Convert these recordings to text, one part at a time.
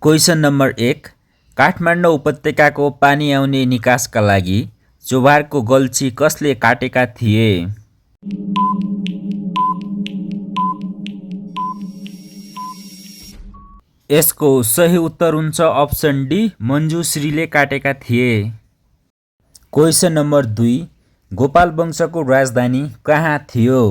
Question number 1 Kathmandu उपत्यकाको पानी आउने निकासका लागि चोभारको गल्छी कसले काटेका थिए? यसको सही उत्तर हुन्छ अप्सन डी मञ्जुश्रीले काटेका थिए। क्वेसन नम्बर 2 गोपाल वंशको राजधानी कहाँ थियो?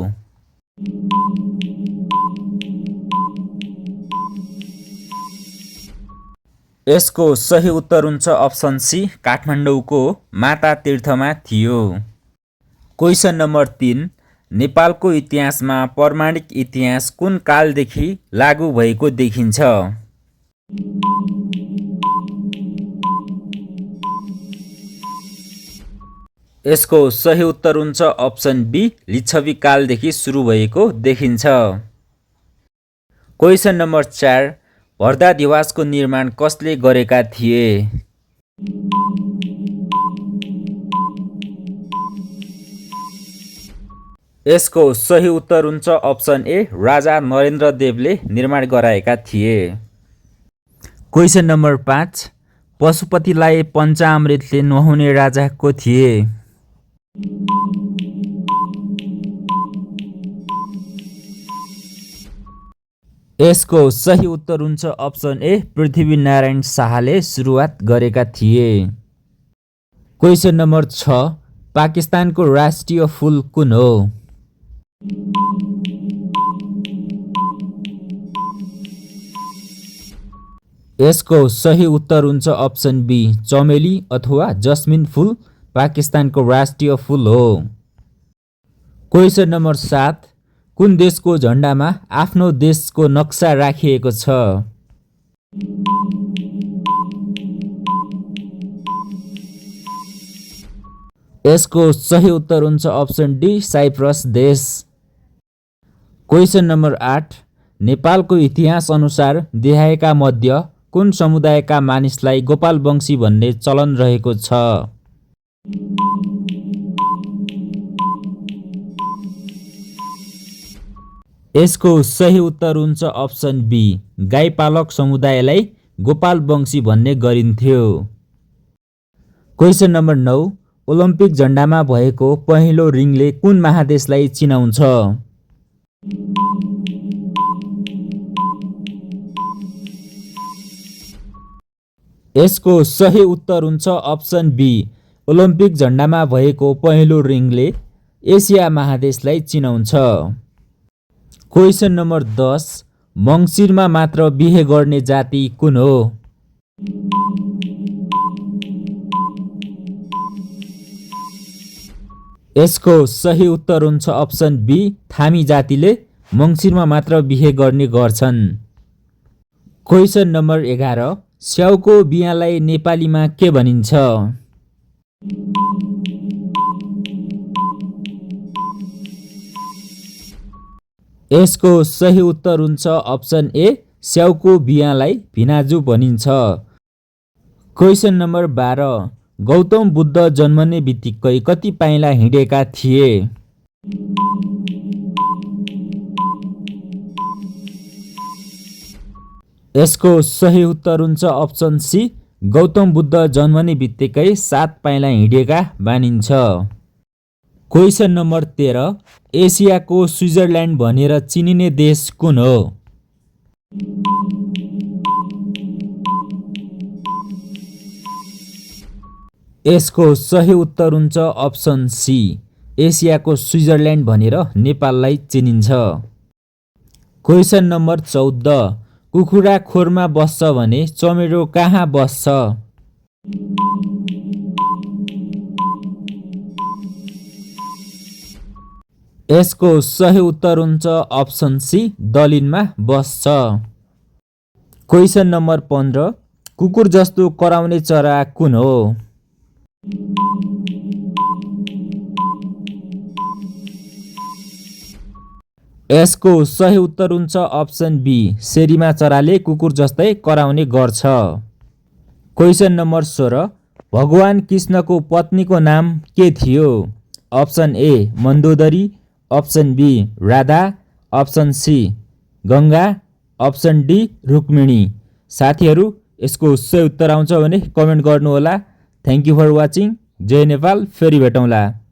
यसको सही उत्तर हुन्छ अप्सन सी काठमाडौँको माता तीर्थमा थियो। क्वेसन नम्बर 3 नेपालको इतिहासमा पौराणिक इतिहास कुन कालदेखि लागू भएको देखिन्छ? यसको सही उत्तर हुन्छ अप्सन बी लिच्छवी कालदेखि सुरु भएको देखिन्छ। क्वेसन नम्बर 4 भरद्वाज निर्माण कसले गरेका थिए? यसको सही उत्तर हुन्छ अप्सन ए राजा नरेन्द्र देवले निर्माण गराएका थिए। क्वेसन नम्बर 5 पशुपतिलाई पञ्चामृतले नुहाउने राजा को थिए? यसको सही उत्तर हुन्छ अप्सन ए पृथ्वीनारायण शाहले सुरुवात गरेका थिए। क्वेसन नम्बर 6 पाकिस्तानको राष्ट्रिय फूल कुन हो? यसको सही उत्तर हुन्छ अप्सन बी चमेली अथवा जस्मिन फूल पाकिस्तानको राष्ट्रिय फूल हो। क्वेसन नम्बर 7 कुन देशको झण्डामा आफ्नो देशको नक्सा राखिएको छ? यसको सही उत्तर हुन्छ अप्सन डी साइप्रस देश। क्वेसन नम्बर 8 नेपालको इतिहास अनुसार देहाएका मध्य कुन समुदायका मानिसलाई गोपालवंशी भन्ने चलन रहेको छ? यसको सही उत्तर हुन्छ अप्सन बी गाईपालक समुदायलाई गोपालवंशी भन्ने गरिन्थ्यो। क्वेसन नम्बर 9 ओलम्पिक झण्डामा भएको पहिलो रिङले कुन महादेशलाई चिनाउँछ? यसको सही उत्तर हुन्छ अप्सन बी ओलम्पिक झण्डामा भएको पहिलो रिङले एसिया महादेशलाई चिनाउँछ। क्वेसन नम्बर 10 मङ्सिरमा मात्र बिहे गर्ने जाति कुन हो? यसको सही उत्तर हुन्छ अप्सन बी थामी जातिले मङ्सिरमा मात्र बिहे गर्ने गर्छन्। क्वेसन नम्बर 11 स्याउको बियालाई नेपालीमा के भनिन्छ? यसको सही उत्तर हुन्छ अप्सन ए स्याउको बियालाई भिनाजु भनिन्छ। क्वेसन नम्बर 12 गौतम बुद्ध जन्मने बित्तिकै कति पाइला हिँडेका थिए? यसको सही उत्तर हुन्छ अप्सन सी गौतम बुद्ध जन्मने बित्तिकै 7 पाइला हिँडेका मानिन्छ। क्वेसन नम्बर 13 एसियाको स्विजरल्यान्ड भनेर चिनिने देश कुन हो? यसको सही उत्तर हुन्छ अप्सन सी एसियाको स्विजरल्यान्ड भनेर नेपाललाई चिनिन्छ। क्वेसन नम्बर 14 कुखुरा खोरमा बस्छ भने चमेरो कहाँ बस्छ? यसको सही उत्तर हुन्छ अप्सन सी दलिनमा बस्छ। क्वेसन नम्बर 15 कुकुर जस्तो कराउने चरा कुन हो? यसको सही उत्तर हुन्छ अप्सन बी सेरीमा चराले कुकुर जस्तै कराउने गर्छ। क्वेसन नम्बर 16 भगवान कृष्णको पत्नीको नाम के थियो? Option A Mandodari, option B Radha, option C Ganga, option D Rukmini. साथीहरू यसको सही उत्तर आउँछ भने कमेन्ट गर्नुहोला। Thank you for watching. जय नेपाल। फेरि भेटौँला।